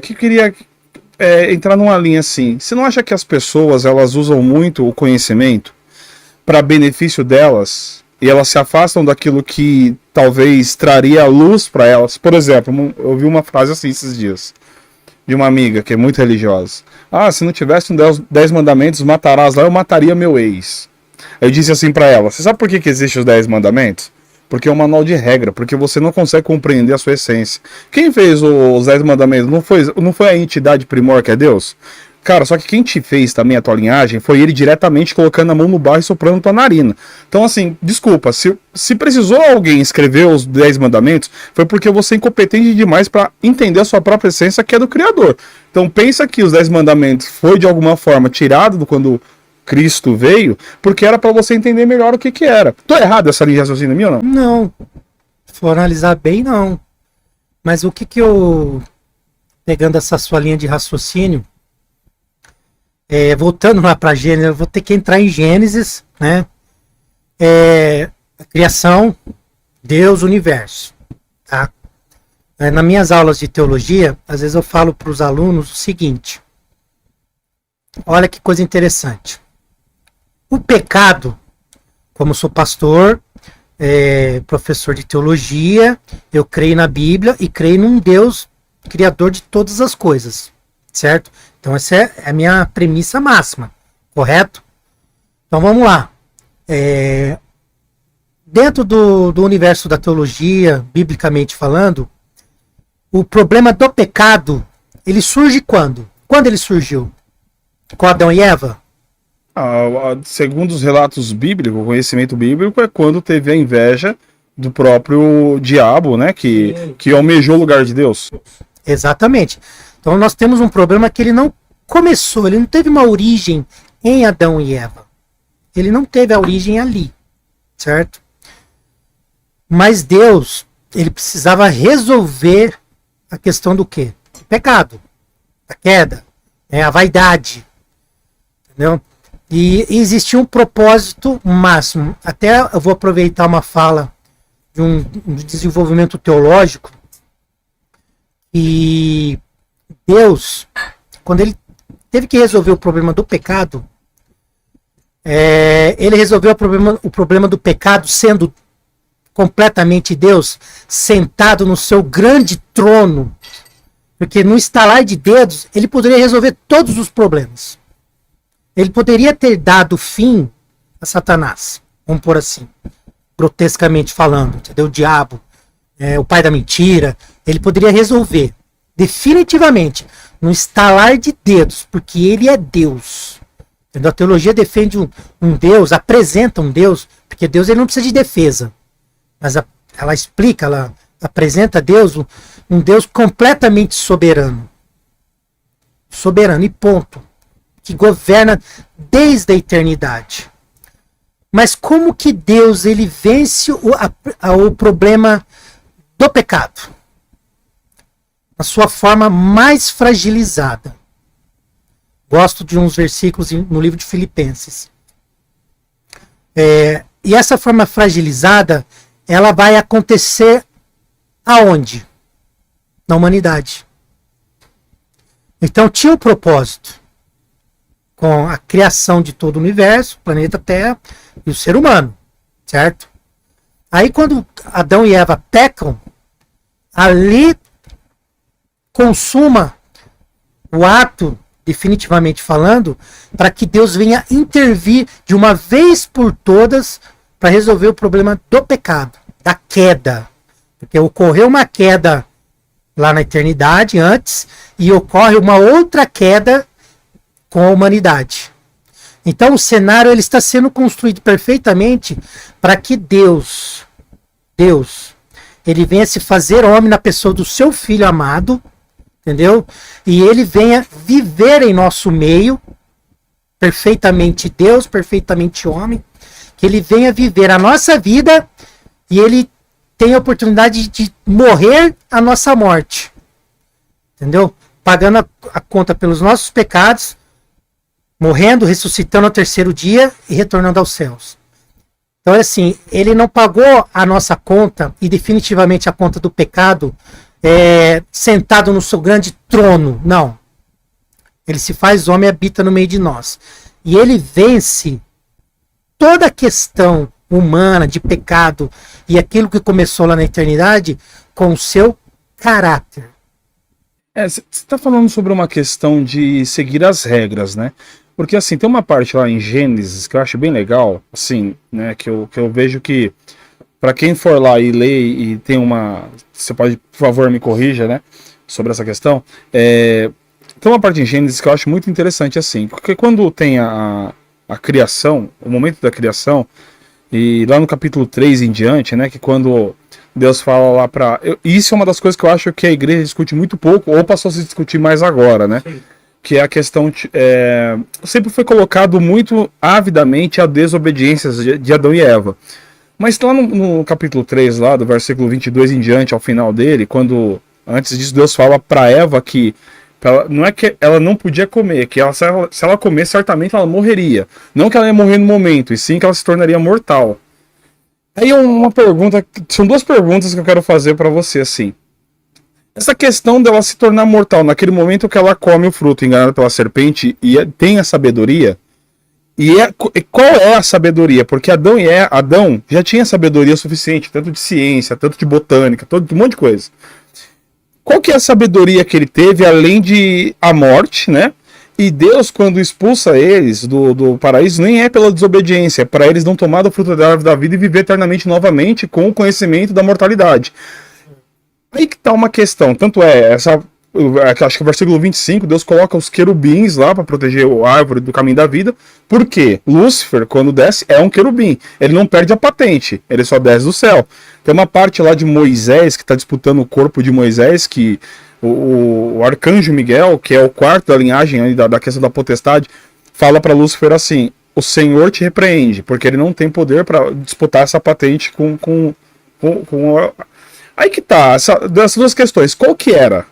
que queria entrar numa linha assim. Você não acha que as pessoas elas usam muito o conhecimento para benefício delas e elas se afastam daquilo que talvez traria luz para elas? Por exemplo, eu vi uma frase assim esses dias de uma amiga que é muito religiosa. Ah, se não tivesse um 10 mandamentos, matarás lá, eu mataria meu ex. Eu disse assim para ela: você sabe por que existem os 10 mandamentos? Porque é um manual de regra, porque você não consegue compreender a sua essência. Quem fez os 10 mandamentos não foi a entidade primor que é Deus? Cara, só que quem te fez também a tua linhagem foi ele diretamente colocando a mão no barro e soprando tua narina. Então, assim, desculpa, se precisou alguém escrever os 10 mandamentos, foi porque você é incompetente demais para entender a sua própria essência, que é do Criador. Então, pensa que os 10 mandamentos foi de alguma forma tirado quando Cristo veio, porque era para você entender melhor o que era. Tô errado essa linha de raciocínio minha ou não? Não. Se for analisar bem, não. Mas o que eu... Pegando essa sua linha de raciocínio, voltando lá para Gênesis, eu vou ter que entrar em Gênesis, né? A criação, Deus, universo. Tá? Nas minhas aulas de teologia, às vezes eu falo para os alunos o seguinte. Olha que coisa interessante. O pecado, como sou pastor, professor de teologia, eu creio na Bíblia e creio num Deus criador de todas as coisas, certo? Então essa é a minha premissa máxima, correto? Então vamos lá. Dentro do universo da teologia, biblicamente falando, o problema do pecado, ele surge quando? Quando ele surgiu? Com Adão e Eva? Segundo os relatos bíblicos, o conhecimento bíblico é quando teve a inveja do próprio diabo, né? Que almejou o lugar de Deus. Exatamente. Então nós temos um problema que ele não começou, ele não teve uma origem em Adão e Eva. Ele não teve a origem ali, certo? Mas Deus, ele precisava resolver a questão do quê? O pecado, a queda, a vaidade, entendeu? E existia um propósito máximo. Até eu vou aproveitar uma fala de um desenvolvimento teológico. E Deus, quando ele teve que resolver o problema do pecado, ele resolveu o problema do pecado sendo completamente Deus, sentado no seu grande trono. Porque no estalar de dedos, ele poderia resolver todos os problemas. Ele poderia ter dado fim a Satanás, vamos pôr assim, grotescamente falando, entendeu? O diabo, o pai da mentira, ele poderia resolver definitivamente no estalar de dedos, porque ele é Deus. Entendeu? A teologia defende um Deus, apresenta um Deus, porque Deus ele não precisa de defesa, mas ela explica, ela apresenta Deus, um Deus completamente soberano. Soberano e ponto. Que governa desde a eternidade. Mas como que Deus ele vence o problema do pecado? Na sua forma mais fragilizada. Gosto de uns versículos no livro de Filipenses. E essa forma fragilizada, ela vai acontecer aonde? Na humanidade. Então tinha um propósito. Com a criação de todo o universo, o planeta Terra e o ser humano, certo? Aí quando Adão e Eva pecam, ali consuma o ato, definitivamente falando, para que Deus venha intervir de uma vez por todas para resolver o problema do pecado, da queda. Porque ocorreu uma queda lá na eternidade antes e ocorre uma outra queda com a humanidade. Então o cenário ele está sendo construído perfeitamente para que Deus, ele venha se fazer homem na pessoa do seu Filho amado, entendeu? E ele venha viver em nosso meio, perfeitamente Deus, perfeitamente homem, que ele venha viver a nossa vida e ele tenha a oportunidade de morrer a nossa morte, entendeu? Pagando a conta pelos nossos pecados, morrendo, ressuscitando ao terceiro dia e retornando aos céus. Então é assim, ele não pagou a nossa conta e definitivamente a conta do pecado sentado no seu grande trono. Não. Ele se faz homem e habita no meio de nós. E ele vence toda a questão humana de pecado e aquilo que começou lá na eternidade com o seu caráter. Você está falando sobre uma questão de seguir as regras, né? Porque assim, tem uma parte lá em Gênesis que eu acho bem legal, assim, né? Que eu vejo que, para quem for lá e ler e tem uma... Você pode, por favor, me corrija, né? Sobre essa questão. Tem uma parte em Gênesis que eu acho muito interessante, assim. Porque quando tem a criação, o momento da criação, e lá no capítulo 3 em diante, né? Que quando Deus fala lá pra... Isso é uma das coisas que eu acho que a igreja discute muito pouco, ou passou a se discutir mais agora, né? Sim. Que é a questão... sempre foi colocado muito avidamente a desobediência de Adão e Eva. Mas lá no capítulo 3, lá, do versículo 22 em diante, ao final dele, quando... Antes disso, Deus fala pra Eva que... não é que ela não podia comer, que se ela comer, certamente ela morreria. Não que ela ia morrer no momento, e sim que ela se tornaria mortal. Aí uma pergunta, são duas perguntas que eu quero fazer pra você, assim. Essa questão dela se tornar mortal naquele momento que ela come o fruto enganada pela serpente e tem a sabedoria, qual é a sabedoria? Porque Adão já tinha sabedoria suficiente, tanto de ciência, tanto de botânica, de um monte de coisa. Qual que é a sabedoria que ele teve, além de a morte, né? E Deus, quando expulsa eles do paraíso, nem é pela desobediência, é para eles não tomar do fruto da árvore da vida e viver eternamente novamente com o conhecimento da mortalidade. Aí que tá uma questão, tanto acho que o versículo 25, Deus coloca os querubins lá para proteger a árvore do caminho da vida. Por quê? Lúcifer, quando desce, é um querubim. Ele não perde a patente, ele só desce do céu. Tem uma parte lá de Moisés, que está disputando o corpo de Moisés, que o arcanjo Miguel, que é o quarto da linhagem aí, da questão da potestade, fala para Lúcifer assim: o Senhor te repreende, porque ele não tem poder para disputar essa patente com Aí que tá, dessas duas questões, qual que era?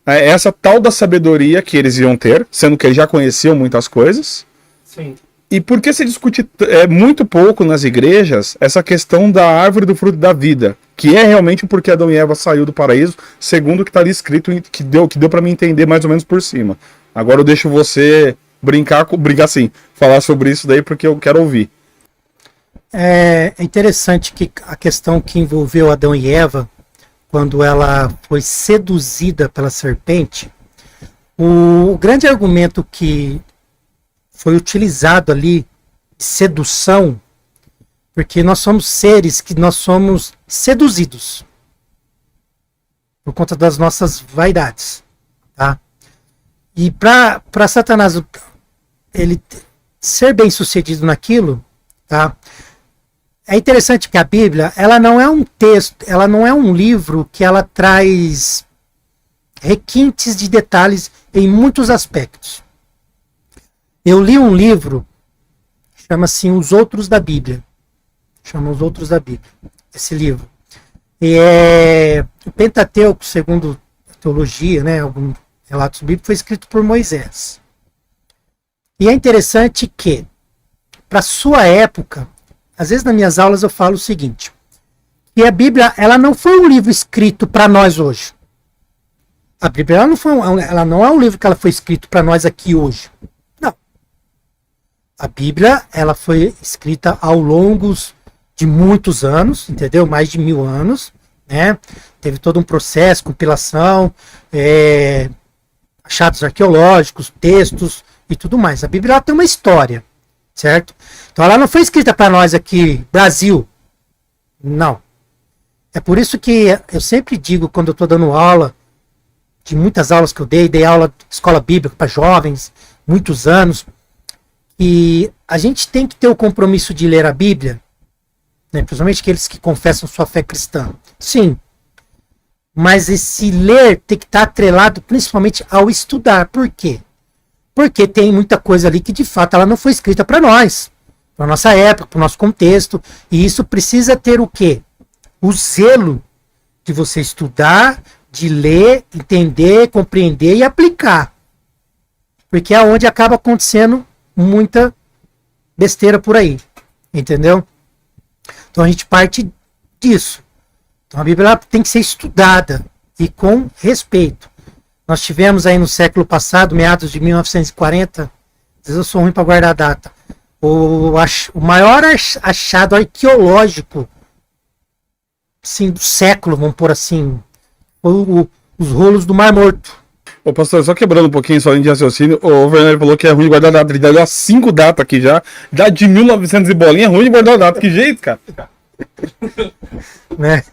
Essa tal da sabedoria que eles iam ter, sendo que eles já conheciam muitas coisas. Sim. E por que se discute muito pouco nas igrejas essa questão da árvore do fruto da vida, que é realmente o porquê Adão e Eva saiu do paraíso, segundo o que está ali escrito, que deu para mim entender mais ou menos por cima. Agora eu deixo você brincar assim, falar sobre isso daí porque eu quero ouvir. É interessante que a questão que envolveu Adão e Eva, quando ela foi seduzida pela serpente, o grande argumento que foi utilizado ali, sedução, porque nós somos seres que nós somos seduzidos por conta das nossas vaidades, tá? E para Satanás ele ser bem sucedido naquilo, tá? É interessante que a Bíblia, ela não é um texto, ela não é um livro que ela traz requintes de detalhes em muitos aspectos. Eu li um livro, chama-se Os Outros da Bíblia. Chama Os Outros da Bíblia, esse livro. E o Pentateuco, segundo a teologia, né, alguns relatos bíblicos, foi escrito por Moisés. E é interessante que, para sua época, às vezes nas minhas aulas eu falo o seguinte, que a Bíblia ela não foi um livro escrito para nós hoje. A Bíblia ela não é um livro que ela foi escrito para nós aqui hoje. Não. A Bíblia ela foi escrita ao longo de muitos anos, entendeu? Mais de 1000 anos, né? Teve todo um processo, compilação, achados arqueológicos, textos e tudo mais. A Bíblia ela tem uma história, certo? Então ela não foi escrita para nós aqui, Brasil. Não. É por isso que eu sempre digo, quando eu estou dando aula, de muitas aulas que eu dei aula de escola bíblica para jovens, muitos anos, e a gente tem que ter o compromisso de ler a Bíblia, né, principalmente aqueles que confessam sua fé cristã. Sim. Mas esse ler tem que estar atrelado principalmente ao estudar. Por quê? Porque tem muita coisa ali que de fato ela não foi escrita para nós, para nossa época, para o nosso contexto, e isso precisa ter o quê? O zelo de você estudar, de ler, entender, compreender e aplicar. Porque é onde acaba acontecendo muita besteira por aí, entendeu? Então a gente parte disso. Então a Bíblia tem que ser estudada, e com respeito. Nós tivemos aí no século passado, meados de 1940, às vezes eu sou ruim para guardar a data, o maior achado arqueológico, assim, do século, vamos pôr assim, foi os rolos do Mar Morto. Ô, pastor, só quebrando um pouquinho sua linha de raciocínio, o Werner falou que é ruim de guardar data. Ele deu 5 datas aqui já. Já de 1900 e bolinha, é ruim de guardar data. Que jeito, cara? Né?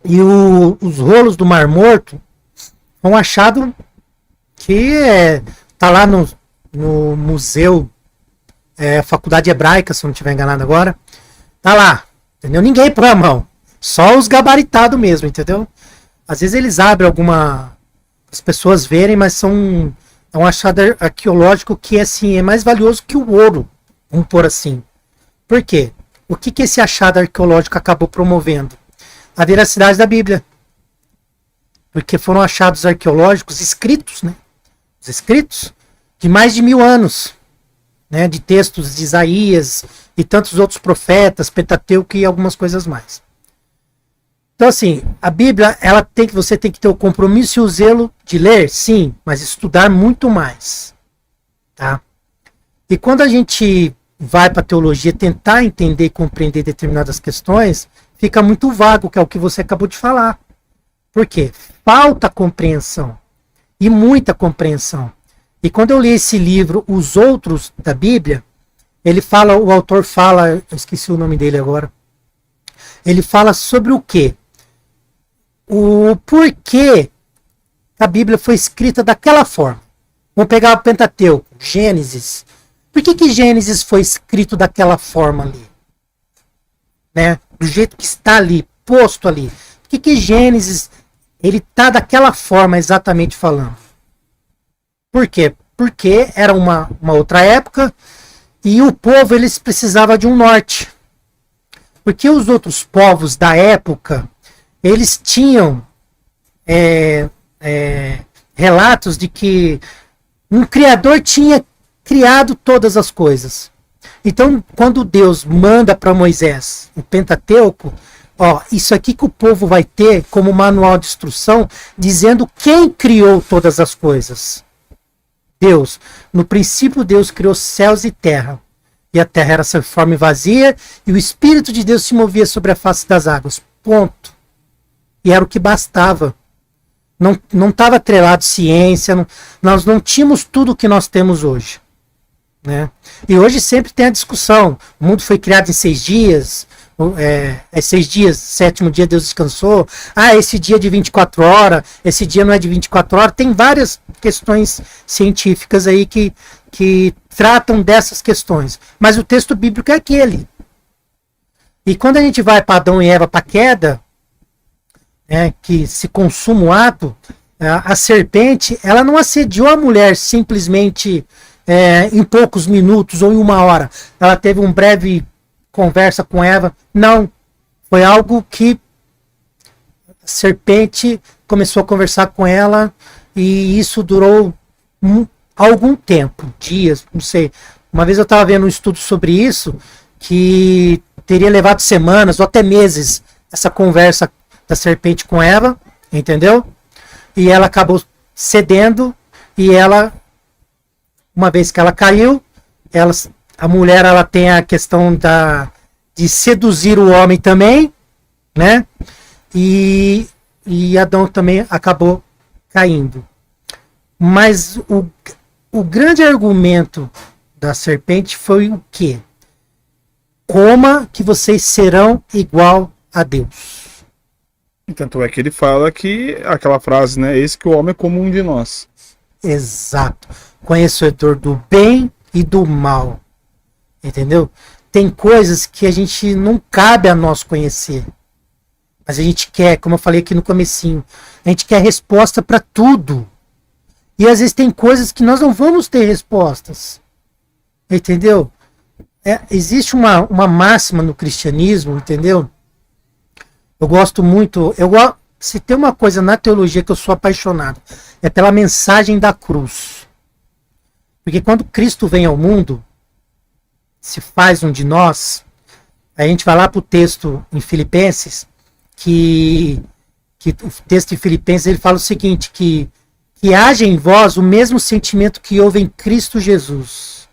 E os rolos do Mar Morto foi um achado que tá lá no museu, Faculdade Hebraica, se eu não estiver enganado agora. Tá lá, entendeu? Ninguém põe a mão. Só os gabaritados mesmo, entendeu? Às vezes eles abrem as pessoas verem, mas é um achado arqueológico que assim, é mais valioso que o ouro, vamos pôr assim. Por quê? O que esse achado arqueológico acabou promovendo? A veracidade da Bíblia. Porque foram achados arqueológicos escritos, né? Os escritos de mais de 1000 anos, né? De textos de Isaías e tantos outros profetas, Pentateuco e algumas coisas mais. Então, assim, a Bíblia, você tem que ter o compromisso e o zelo de ler, sim, mas estudar muito mais. Tá? E quando a gente vai para a teologia tentar entender e compreender determinadas questões, fica muito vago, que é o que você acabou de falar. Por quê? Falta compreensão. E muita compreensão. E quando eu li esse livro, Os Outros da Bíblia, o autor fala, eu esqueci o nome dele agora, ele fala sobre o quê? O porquê a Bíblia foi escrita daquela forma. Vamos pegar o Pentateuco, Gênesis. Por que Gênesis foi escrito daquela forma ali? Né? Do jeito que está ali, posto ali. Por que Gênesis ele está daquela forma exatamente falando? Por quê? Porque era uma outra época e o povo eles precisava de um norte. Porque os outros povos da época eles tinham relatos de que um criador tinha criado todas as coisas. Então, quando Deus manda para Moisés o Pentateuco, isso aqui que o povo vai ter como manual de instrução, dizendo quem criou todas as coisas. Deus. No princípio, Deus criou céus e terra. E a terra era sem forma e vazia, e o Espírito de Deus se movia sobre a face das águas. Ponto. E era o que bastava. Não estava atrelado ciência, nós não tínhamos tudo o que nós temos hoje. Né? E hoje sempre tem a discussão. O mundo foi criado em 6 dias, 6 dias, 7º dia Deus descansou. Esse dia é de 24 horas, esse dia não é de 24 horas. Tem várias questões científicas aí que tratam dessas questões. Mas o texto bíblico é aquele. E quando a gente vai para Adão e Eva, para a queda, que se consuma o ato, a serpente, ela não assediou a mulher simplesmente em poucos minutos ou em 1 hora. Ela teve uma breve conversa com Eva. Não. Foi algo que a serpente começou a conversar com ela e isso durou algum tempo, dias, não sei. Uma vez eu estava vendo um estudo sobre isso, que teria levado semanas ou até meses essa conversa da serpente com Eva, entendeu? E ela acabou cedendo e ela, uma vez que ela caiu, a mulher ela tem a questão de seduzir o homem também, né? E Adão também acabou caindo. Mas o grande argumento da serpente foi o quê? Coma que vocês serão igual a Deus. Tanto é que ele fala que aquela frase, né? Eis que o homem é como um de nós. Exato. Conhecedor do bem e do mal. Entendeu? Tem coisas que a gente não cabe a nós conhecer. Mas a gente quer, como eu falei aqui no comecinho, a gente quer resposta para tudo. E às vezes tem coisas que nós não vamos ter respostas. Entendeu? Existe uma máxima no cristianismo, entendeu? Eu gosto muito. Se tem uma coisa na teologia que eu sou apaixonado, é pela mensagem da cruz. Porque quando Cristo vem ao mundo, se faz um de nós, a gente vai lá para o texto em Filipenses, que que o texto de Filipenses ele fala o seguinte, que haja em vós o mesmo sentimento que houve em Cristo Jesus.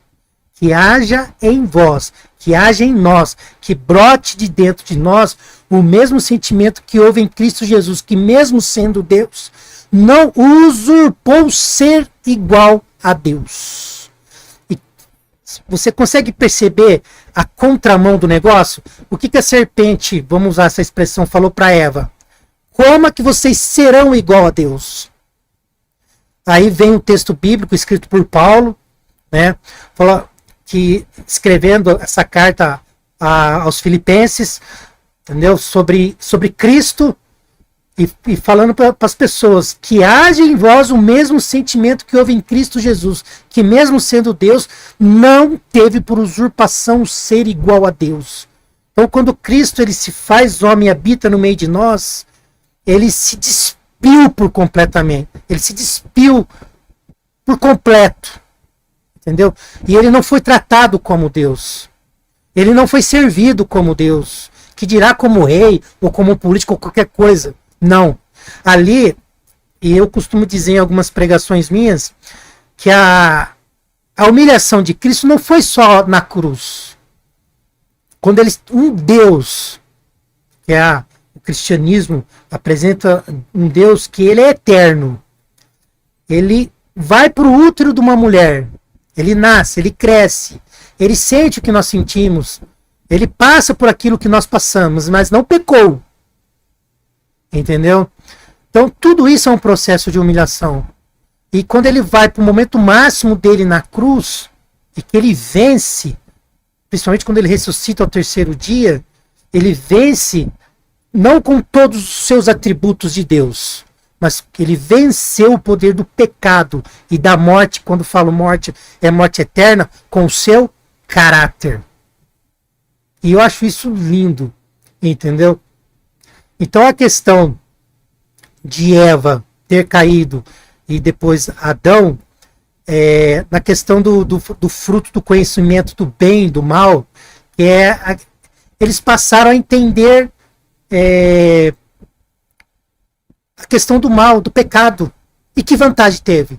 Que haja em vós, que haja em nós, que brote de dentro de nós o mesmo sentimento que houve em Cristo Jesus, que mesmo sendo Deus, não usurpou ser igual a Deus. E você consegue perceber a contramão do negócio? O que a serpente, vamos usar essa expressão, falou para Eva? Como que vocês serão igual a Deus? Aí vem o texto bíblico escrito por Paulo, né? Fala que escrevendo essa carta aos Filipenses, entendeu? Sobre Cristo e falando para as pessoas que haja em vós o mesmo sentimento que houve em Cristo Jesus, que mesmo sendo Deus, não teve por usurpação ser igual a Deus. Então, quando Cristo ele se faz homem e habita no meio de nós, ele se despiu por completamente. Ele se despiu por completo. Entendeu? E ele não foi tratado como Deus. Ele não foi servido como Deus. Que dirá como rei, ou como político, ou qualquer coisa. Não. Ali, e eu costumo dizer em algumas pregações minhas, que a humilhação de Cristo não foi só na cruz. Quando um Deus, que é o cristianismo, apresenta um Deus que ele é eterno. Ele vai para o útero de uma mulher. Ele nasce, ele cresce. Ele sente o que nós sentimos. Ele passa por aquilo que nós passamos, mas não pecou. Entendeu? Então tudo isso é um processo de humilhação. E quando ele vai para o momento máximo dele na cruz, e que ele vence, principalmente quando ele ressuscita ao terceiro dia, ele vence não com todos os seus atributos de Deus, mas que ele venceu o poder do pecado e da morte. Quando falo morte, é morte eterna, com o seu caráter. E eu acho isso lindo, entendeu? Então a questão de Eva ter caído e depois Adão, na questão do fruto do conhecimento do bem e do mal, eles passaram a entender a questão do mal, do pecado. E que vantagem teve?